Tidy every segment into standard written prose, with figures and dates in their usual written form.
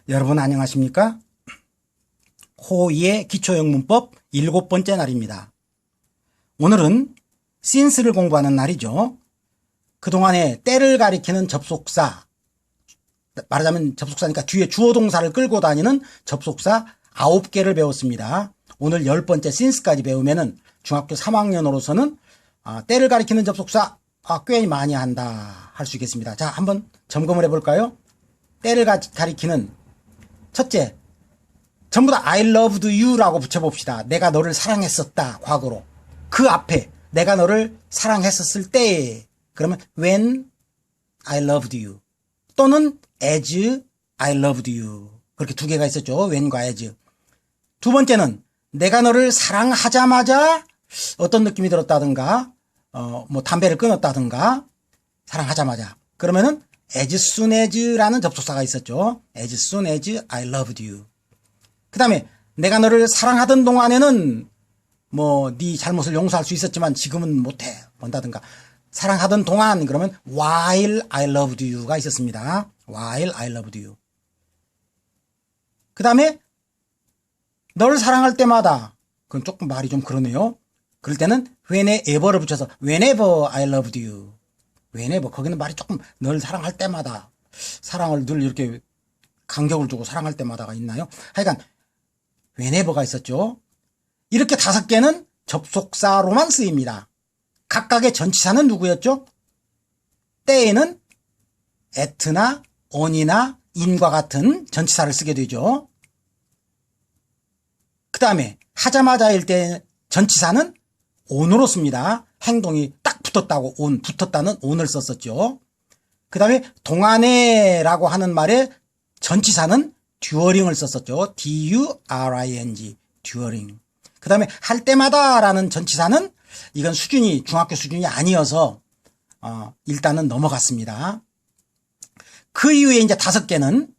여러분 안녕하십니까? 호의의 기초영문법 7번째 날입니다. 오늘은 since를 공부하는 날이죠. 그동안에 때를 가리키는 접속사, 말하자면 접속사니까 뒤에 주어 동사를 끌고 다니는 접속사 9개를 배웠습니다. 오늘 10번째 since까지 배우면은 중학교 3학년으로서는 때를 가리키는 접속사 꽤 많이 한다 할 수 있겠습니다. 자, 한번 점검을 해볼까요? 때를 가리키는 첫째, 전부 다 I loved you라고 붙여봅시다. 내가 너를 사랑했었다, 과거로. 그 앞에 내가 너를 사랑했었을 때, 그러면 when I loved you 또는 as I loved you. 그렇게 두 개가 있었죠. when과 as. 두 번째는 내가 너를 사랑하자마자 어떤 느낌이 들었다든가, 담배를 끊었다든가, 사랑하자마자. 그러면은 as soon as라는 접속사가 있었죠. as soon as I loved you. 그 다음에 내가 너를 사랑하던 동안에는 네 잘못을 용서할 수 있었지만 지금은 못해 본다든가, 사랑하던 동안 그러면 while I loved you가 있었습니다. while I loved you. 그 다음에 너를 사랑할 때마다, 그건 조금 말이 좀 그러네요. 그럴 때는 whenever를 붙여서 whenever I loved you. whenever, 거기는 말이 조금 널 사랑할 때마다, 사랑을 늘 이렇게 간격을 두고 사랑할 때마다가 있나요? 하여간 whenever가 있었죠. 이렇게 5개는 접속사로만 쓰입니다. 각각의 전치사는 누구였죠? 때에는 at나 on이나 in과 같은 전치사를 쓰게 되죠. 그 다음에 하자마자일 때 전치사는 on으로 씁니다. 행동이 딱 붙었다고 on, 붙었다는 on을 썼었죠. 그 다음에 동안에라고 하는 말에 전치사는 during을 썼었죠. during, during. 그 다음에 할 때마다라는 전치사는 이건 수준이 중학교 수준이 아니어서 일단은 넘어갔습니다. 그 이후에 이제 5개는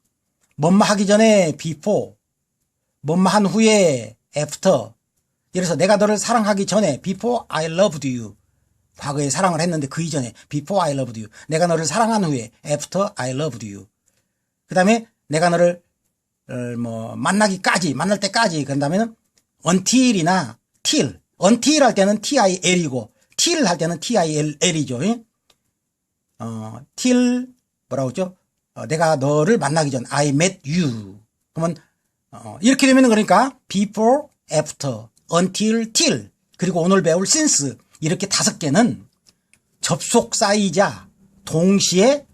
뭐뭐 하기 전에 before, 뭐뭐 한 후에 after. 그래서 내가 너를 사랑하기 전에 before I loved you. 과거에 사랑을 했는데 그 이전에 before I loved you. 내가 너를 사랑한 후에 after I loved you. 그 다음에 내가 너를 만날 때까지, 그런 다음에는 until이나 till. until 할 때는 til이고, till 할 때는 till이죠. till, 뭐라고 했죠? 내가 너를 만나기 전, I met you. 그러면, 이렇게 되면 그러니까, before, after, until, till, 그리고 오늘 배울 since, 이렇게 5개는 접속사이자 동시에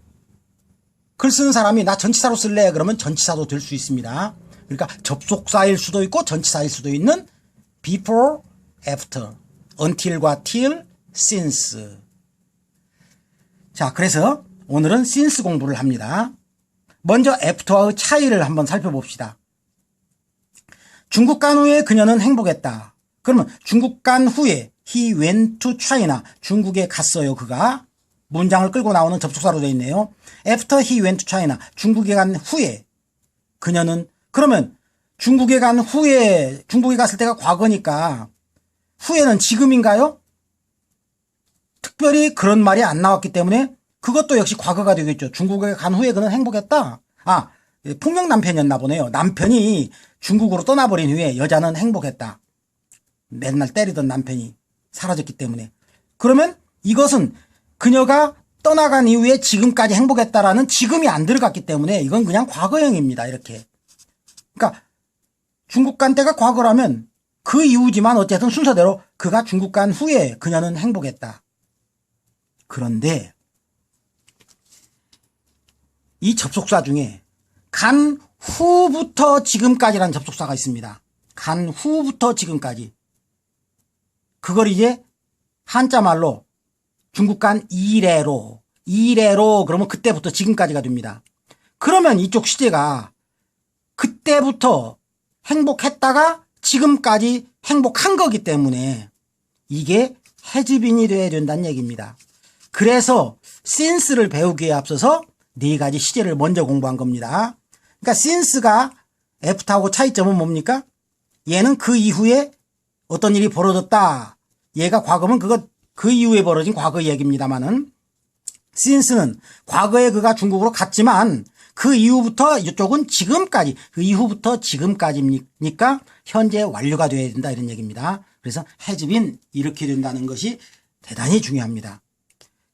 글 쓰는 사람이 나 전치사로 쓸래 그러면 전치사도 될 수 있습니다. 그러니까 접속사일 수도 있고 전치사일 수도 있는 before, after, until과 till, since. 자, 그래서 오늘은 since 공부를 합니다. 먼저 after와의 차이를 한번 살펴봅시다. 중국 간 후에 그녀는 행복했다. 그러면 중국 간 후에 he went to China. 중국에 갔어요. 그가. 문장을 끌고 나오는 접속사로 되어 있네요. After he went to China. 중국에 간 후에 그녀는, 그러면 중국에 간 후에, 중국에 갔을 때가 과거니까 후에는 지금인가요? 특별히 그런 말이 안 나왔기 때문에 그것도 역시 과거가 되겠죠. 중국에 간 후에 그는 행복했다. 폭력 남편이었나 보네요. 남편이 중국으로 떠나버린 후에 여자는 행복했다. 맨날 때리던 남편이 사라졌기 때문에. 그러면 이것은 그녀가 떠나간 이후에 지금까지 행복했다라는 지금이 안 들어갔기 때문에 이건 그냥 과거형입니다. 이렇게. 그러니까 중국 간 때가 과거라면 그 이후지만 어쨌든 순서대로 그가 중국 간 후에 그녀는 행복했다. 그런데 이 접속사 중에 간 후부터 지금까지라는 접속사가 있습니다. 간 후부터 지금까지. 그걸 이제 한자말로 중국 간 이래로 그러면 그때부터 지금까지가 됩니다. 그러면 이쪽 시제가 그때부터 행복했다가 지금까지 행복한 거기 때문에 이게 has-been이 돼야 된다는 얘기입니다. 그래서 since를 배우기에 앞서서 4가지 시제를 먼저 공부한 겁니다. 그러니까 since가 after하고 차이점은 뭡니까? 얘는 그 이후에 어떤 일이 벌어졌다. 얘가 과거면 그 이후에 벌어진 과거 얘기입니다만은, since는 과거에 그가 중국으로 갔지만 그 이후부터 이쪽은 지금까지, 그 이후부터 지금까지니까 현재 완료가 되어야 된다 이런 얘기입니다. 그래서 has been 이렇게 된다는 것이 대단히 중요합니다.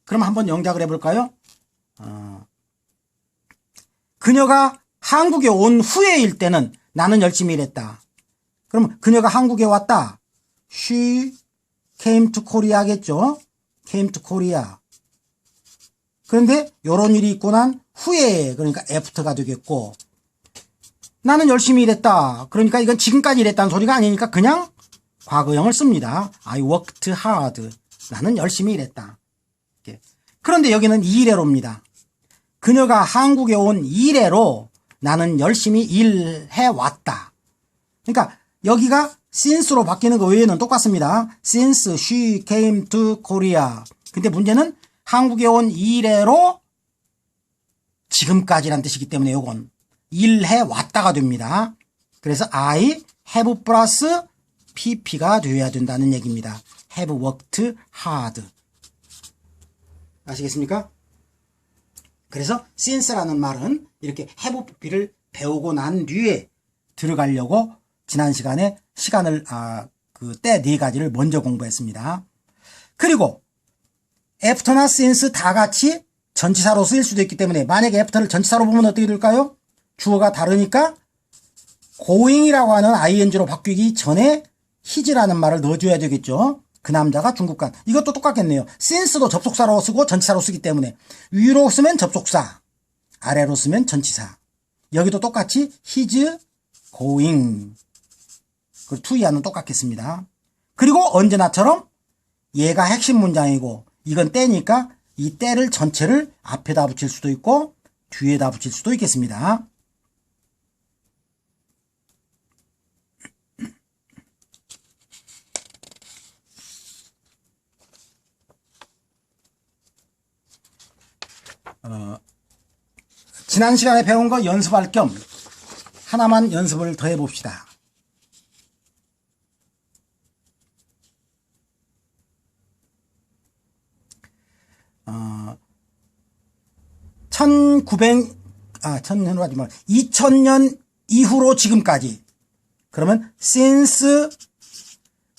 그럼 한번 영작을 해볼까요? 그녀가 한국에 온 후에일 때는 나는 열심히 일했다. 그럼 그녀가 한국에 왔다. She came to Korea겠죠? came to Korea. 그런데 이런 일이 있고 난 후에, 그러니까 after가 되겠고, 나는 열심히 일했다. 그러니까 이건 지금까지 일했다는 소리가 아니니까 그냥 과거형을 씁니다. I worked hard. 나는 열심히 일했다. 이렇게. 그런데 여기는 이래로입니다. 그녀가 한국에 온 이래로 나는 열심히 일해왔다. 그러니까 여기가 since로 바뀌는 거 외에는 똑같습니다. Since she came to Korea. 근데 문제는 한국에 온 이래로 지금까지란 뜻이기 때문에 요건 일해왔다가 됩니다. 그래서 I have 플러스 pp가 되어야 된다는 얘기입니다. have worked hard. 아시겠습니까? 그래서 since라는 말은 이렇게 have pp를 배우고 난 뒤에 들어가려고 지난 시간에 그 때 네 가지를 먼저 공부했습니다. 그리고 after나 since 다 같이 전치사로 쓰일 수도 있기 때문에 만약에 after를 전치사로 보면 어떻게 될까요? 주어가 다르니까 going이라고 하는 ing로 바뀌기 전에 his라는 말을 넣어줘야 되겠죠. 그 남자가 중국 간. 이것도 똑같겠네요. since도 접속사로 쓰고 전치사로 쓰기 때문에 위로 쓰면 접속사, 아래로 쓰면 전치사. 여기도 똑같이 his going. 그리고 to 이하는 똑같겠습니다. 그리고 언제나처럼 얘가 핵심 문장이고 이건 때니까 이 때를 전체를 앞에다 붙일 수도 있고 뒤에다 붙일 수도 있겠습니다. 지난 시간에 배운 거 연습할 겸 하나만 연습을 더 해봅시다. 2000년 이후로 지금까지. 그러면 since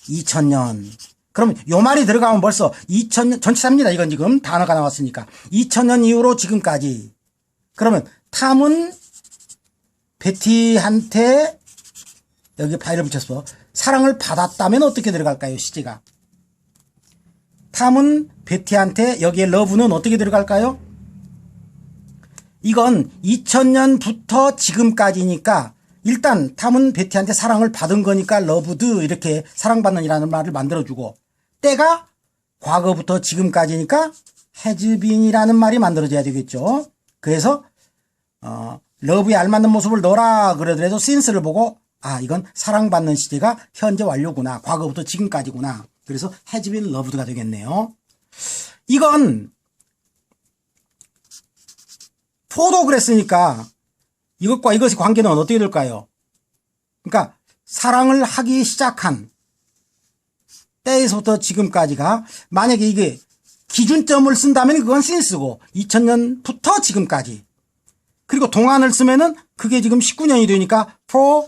2000년. 그럼 요 말이 들어가면 벌써 2000년, 전치사입니다. 이건 지금 단어가 나왔으니까. 2000년 이후로 지금까지. 그러면 탐은 베티한테 여기 파일을 붙였어. 사랑을 받았다면 어떻게 들어갈까요? 시제가. 탐은 베티한테 여기에 러브는 어떻게 들어갈까요? 이건 2000년부터 지금까지니까 일단 탐은 베티한테 사랑을 받은 거니까 러브드 이렇게 사랑받는이라는 말을 만들어주고 때가 과거부터 지금까지니까 has been이라는 말이 만들어져야 되겠죠. 그래서 러브에 알맞는 모습을 넣어라 그러더라도 since를 보고 이건 사랑받는 시제가 현재 완료구나. 과거부터 지금까지구나. 그래서 has been loved가 되겠네요. 이건 포도 그랬으니까 이것과 이것의 관계는 어떻게 될까요? 그러니까 사랑을 하기 시작한 때에서부터 지금까지가 만약에 이게 기준점을 쓴다면 그건 since고 2000년부터 지금까지. 그리고 동안을 쓰면은 그게 지금 19년이 되니까 for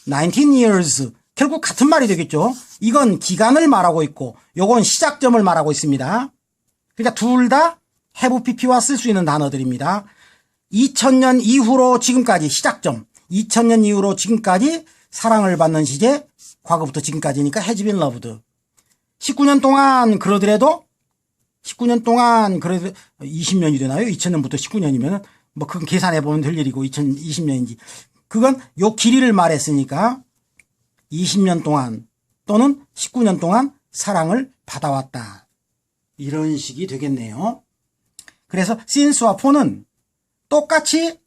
19 years. 결국 같은 말이 되겠죠. 이건 기간을 말하고 있고 요건 시작점을 말하고 있습니다. 그러니까 둘 다 have pp와 쓸 수 있는 단어들입니다. 2000년 이후로 지금까지 시작점. 2000년 이후로 지금까지 사랑을 받는 시제. 과거부터 지금까지니까 has been loved. 19년 동안 그러더라도 20년이 되나요? 2000년부터 19년이면 뭐 그건 계산해 보면 될 일이고 2020년인지 그건 요 길이를 말했으니까 20년 동안 또는 19년 동안 사랑을 받아왔다. 이런 식이 되겠네요. 그래서 since와 for는 똑같이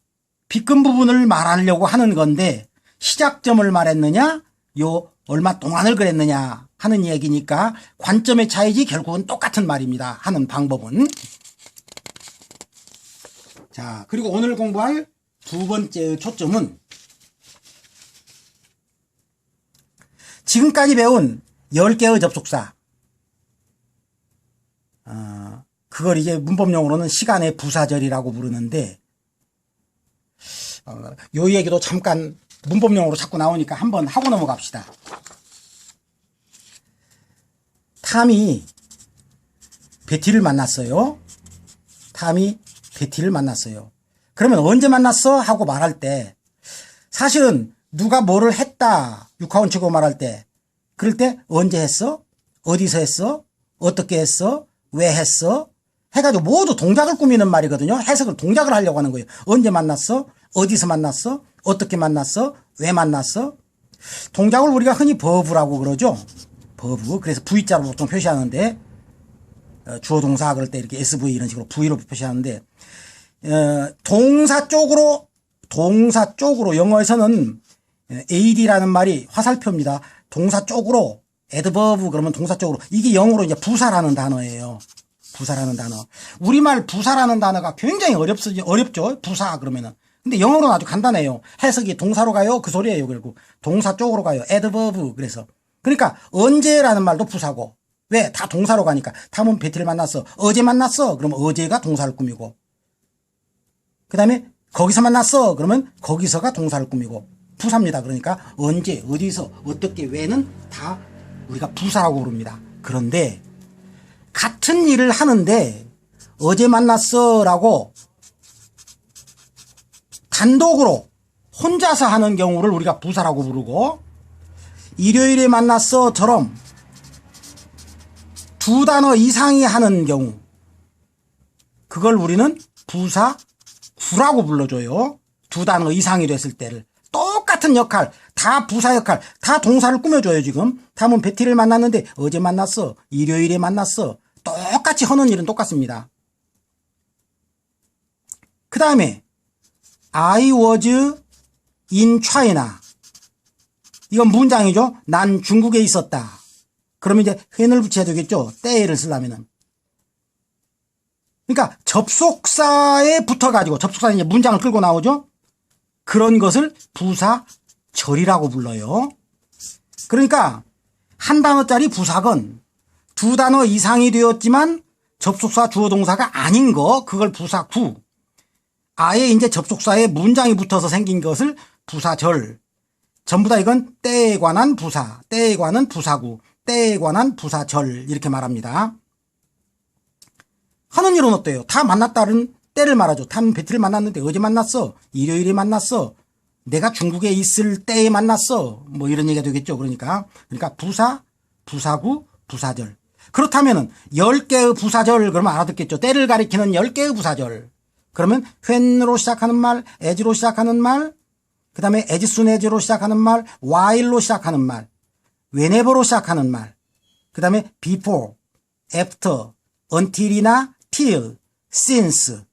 빗금 부분을 말하려고 하는 건데 시작점을 말했느냐 요 얼마 동안을 그랬느냐 하는 얘기니까 관점의 차이지 결국은 똑같은 말입니다. 하는 방법은. 자, 그리고 오늘 공부할 두 번째 초점은 지금까지 배운 10개의 접속사. 그걸 이제 문법용어로는 시간의 부사절이라고 부르는데 요 얘기도 잠깐 문법용어로 자꾸 나오니까 한번 하고 넘어갑시다. 탐이 베티를 만났어요. 탐이 베티를 만났어요. 그러면 언제 만났어? 하고 말할 때 사실은 누가 뭐를 했다 육하원 치고 말할 때 그럴 때 언제 했어? 어디서 했어? 어떻게 했어? 왜 했어? 해가지고 모두 동작을 꾸미는 말이거든요. 해석을 동작을 하려고 하는 거예요. 언제 만났어? 어디서 만났어? 어떻게 만났어? 왜 만났어? 동작을 우리가 흔히 버브라고 그러죠. 버브. 그래서 V자로 보통 표시하는데 주어 동사 그럴 때 이렇게 SV 이런 식으로 V로 표시하는데 동사 쪽으로 영어에서는 AD라는 말이 화살표입니다. 동사 쪽으로 adverb 그러면 동사 쪽으로 이게 영어로 이제 부사라는 단어예요. 부사라는 단어. 우리말 부사라는 단어가 굉장히 어렵죠. 부사 그러면은. 근데 영어로는 아주 간단해요. 해석이 동사로 가요. 그 소리예요. 결국 동사 쪽으로 가요. adverb. 그래서 그러니까 언제라는 말도 부사고 왜? 다 동사로 가니까. 탐은 베티를 만났어. 어제 만났어. 그러면 어제가 동사를 꾸미고 그 다음에 거기서 만났어. 그러면 거기서가 동사를 꾸미고 부사입니다. 그러니까 언제, 어디서, 어떻게, 왜는 다 우리가 부사라고 부릅니다. 그런데 같은 일을 하는데 어제 만났어 라고 단독으로 혼자서 하는 경우를 우리가 부사라고 부르고 일요일에 만났어처럼 두 단어 이상이 하는 경우 그걸 우리는 부사구라고 불러줘요. 두 단어 이상이 됐을 때를. 똑같은 역할, 다 부사 역할, 다 동사를 꾸며줘요. 지금 탐은 베티를 만났는데 어제 만났어, 일요일에 만났어. 똑같이 하는 일은 똑같습니다. 그 다음에 I was in China. 이건 문장이죠. 난 중국에 있었다. 그러면 이제 when을 붙여야 되겠죠. 때를 쓰려면은. 그러니까 접속사에 붙어가지고 접속사에 이제 문장을 끌고 나오죠. 그런 것을 부사절이라고 불러요. 그러니까 한 단어짜리 부사건 두 단어 이상이 되었지만 접속사 주어 동사가 아닌 거 그걸 부사구. 아예 이제 접속사에 문장이 붙어서 생긴 것을 부사절. 전부 다 이건 때에 관한 부사, 때에 관한 부사구, 때에 관한 부사절 이렇게 말합니다. 하는 일은 어때요? 다 만났다는 때를 말하죠. 탐 베티를 만났는데 어제 만났어. 일요일에 만났어. 내가 중국에 있을 때에 만났어. 뭐 이런 얘기가 되겠죠. 그러니까 부사, 부사구, 부사절. 그렇다면은 10개의 부사절 그러면 알아듣겠죠. 때를 가리키는 10개의 부사절. 그러면 when으로 시작하는 말, as로 시작하는 말, 그 다음에 as soon as로 시작하는 말, while로 시작하는 말, whenever로 시작하는 말, 그 다음에 before, after, until이나 till, since가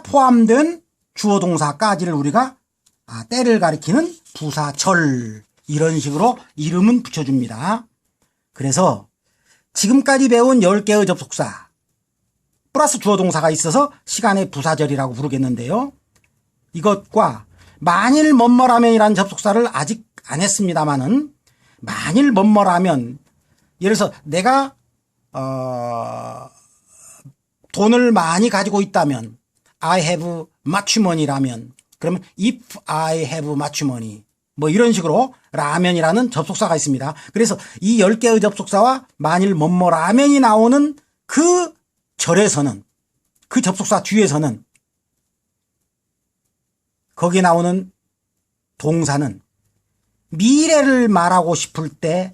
포함된 주어 동사까지를 우리가 때를 가리키는 부사절 이런 식으로 이름은 붙여줍니다. 그래서 지금까지 배운 10개의 접속사 플러스 주어 동사가 있어서 시간의 부사절이라고 부르겠는데요. 이것과 만일 뭐뭐라면이라는 접속사를 아직 안 했습니다만은 만일 뭐뭐라면 예를 들어서 내가 돈을 많이 가지고 있다면 I have much money라면 그러면 if I have much money 뭐 이런 식으로 라면이라는 접속사가 있습니다. 그래서 이 10개의 접속사와 만일 뭐뭐라면이 나오는 그 절에서는 그 접속사 뒤에서는 거기에 나오는 동사는 미래를 말하고 싶을 때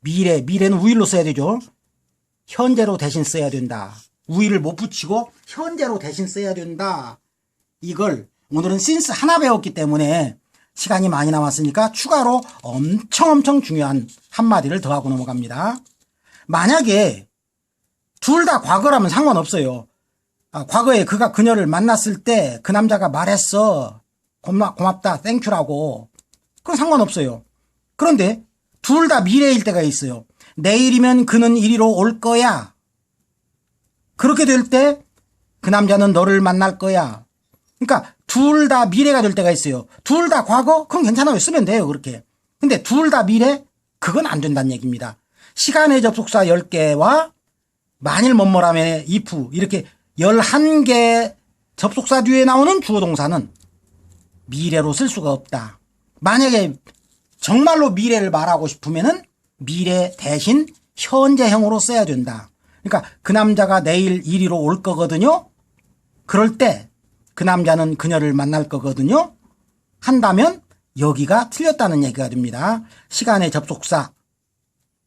미래는 우일로 써야 되죠. 현재로 대신 써야 된다. 우일을 못 붙이고 현재로 대신 써야 된다. 이걸 오늘은 since 하나 배웠기 때문에 시간이 많이 남았으니까 추가로 엄청 중요한 한마디를 더하고 넘어갑니다. 만약에 둘 다 과거라면 상관없어요. 과거에 그가 그녀를 만났을 때 그 남자가 말했어. 고맙다, 땡큐라고. 그건 상관없어요. 그런데 둘 다 미래일 때가 있어요. 내일이면 그는 이리로 올 거야. 그렇게 될 때 그 남자는 너를 만날 거야. 그러니까 둘 다 미래가 될 때가 있어요. 둘 다 과거? 그건 괜찮아요. 쓰면 돼요. 그렇게. 근데 둘 다 미래? 그건 안 된다는 얘기입니다. 시간의 접속사 10개와 만일 뭐뭐라면 if 이렇게 11개 접속사 뒤에 나오는 주어 동사는 미래로 쓸 수가 없다. 만약에 정말로 미래를 말하고 싶으면은 미래 대신 현재형으로 써야 된다. 그러니까 그 남자가 내일 이리로 올 거거든요. 그럴 때 그 남자는 그녀를 만날 거거든요. 한다면 여기가 틀렸다는 얘기가 됩니다. 시간의 접속사.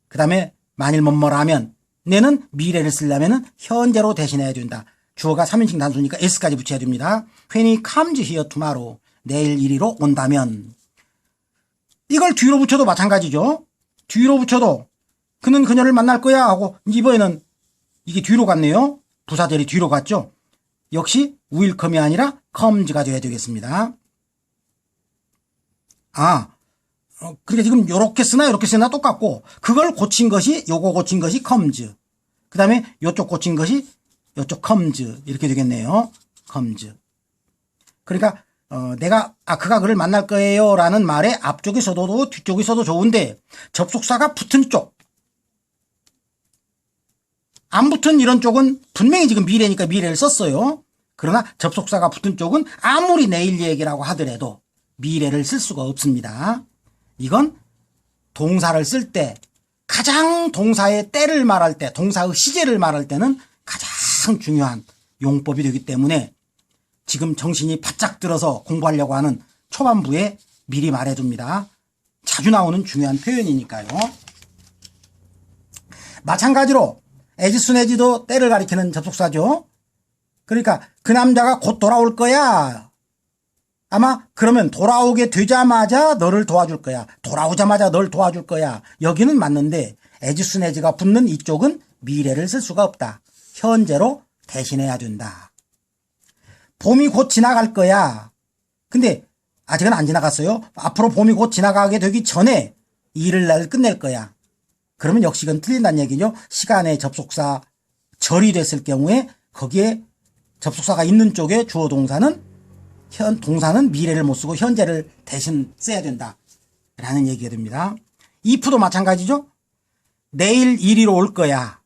그 다음에 만일 뭐뭐라면 내는 미래를 쓰려면 현재로 대신해야 된다. 주어가 3인칭 단수니까 s까지 붙여야 됩니다. When he comes here tomorrow. 내일 이리로 온다면. 이걸 뒤로 붙여도 마찬가지죠. 뒤로 붙여도 그는 그녀를 만날 거야 하고 이번에는 이게 뒤로 갔네요. 부사절이 뒤로 갔죠. 역시 will come이 아니라 comes가 돼야 되겠습니다. 그러니까 지금 요렇게 쓰나 똑같고 그걸 고친 것이 요거 고친 것이 comes. 그 다음에 요쪽 고친 것이 요쪽 comes 이렇게 되겠네요. comes. 그러니까 내가 그가 그를 만날 거예요 라는 말에 앞쪽에 써도 뒤쪽에 써도 좋은데 접속사가 붙은 쪽 안 붙은 이런 쪽은 분명히 지금 미래니까 미래를 썼어요. 그러나 접속사가 붙은 쪽은 아무리 내일 얘기라고 하더라도 미래를 쓸 수가 없습니다. 이건 동사를 쓸 때 가장 동사의 때를 말할 때 동사의 시제를 말할 때는 가장 중요한 용법이 되기 때문에 지금 정신이 바짝 들어서 공부하려고 하는 초반부에 미리 말해둡니다. 자주 나오는 중요한 표현이니까요. 마찬가지로 as soon as도 때를 가리키는 접속사죠. 그러니까 그 남자가 곧 돌아올 거야. 아마 그러면 돌아오게 되자마자 너를 도와줄 거야. 돌아오자마자 널 도와줄 거야. 여기는 맞는데 as soon as가 붙는 이쪽은 미래를 쓸 수가 없다. 현재로 대신해야 된다. 봄이 곧 지나갈 거야. 근데 아직은 안 지나갔어요. 앞으로 봄이 곧 지나가게 되기 전에 일을 날 끝낼 거야. 그러면 역시 이건 틀린다는 얘기죠. 시간의 접속사 절이 됐을 경우에 거기에 접속사가 있는 쪽에 주어 동사는 동사는 미래를 못 쓰고 현재를 대신 써야 된다. 라는 얘기가 됩니다. if도 마찬가지죠. 내일 이리로 올 거야.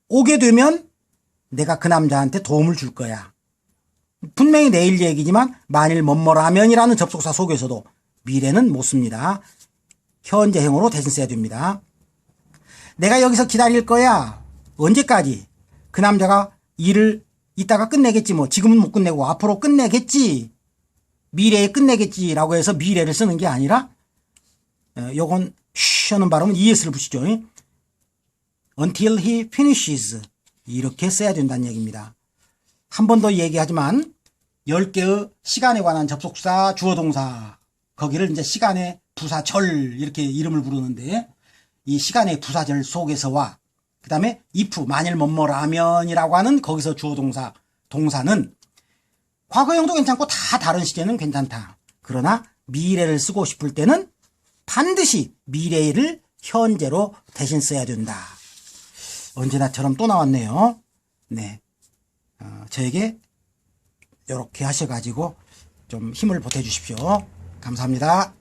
오게 되면 내가 그 남자한테 도움을 줄 거야. 분명히 내일 얘기지만 만일 뭐뭐라면이라는 접속사 속에서도 미래는 못 씁니다. 현재형으로 대신 써야 됩니다. 내가 여기서 기다릴 거야. 언제까지? 그 남자가 일을 이따가 끝내겠지 뭐. 지금은 못 끝내고 앞으로 끝내겠지. 미래에 끝내겠지라고 해서 미래를 쓰는 게 아니라 요건 쉬 하는 발음은 es를 붙이죠. Until he finishes. 이렇게 써야 된다는 얘기입니다. 한 번 더 얘기하지만 10개의 시간에 관한 접속사 주어 동사 거기를 이제 시간의 부사절 이렇게 이름을 부르는데 이 시간의 부사절 속에서와 그 다음에 if 만일 뭐뭐라면이라고 하는 거기서 주어 동사 동사는 과거형도 괜찮고 다 다른 시제는 괜찮다. 그러나 미래를 쓰고 싶을 때는 반드시 미래를 현재로 대신 써야 된다. 언제나처럼 또 나왔네요. 네. 저에게 이렇게 하셔가지고 좀 힘을 보태주십시오. 감사합니다.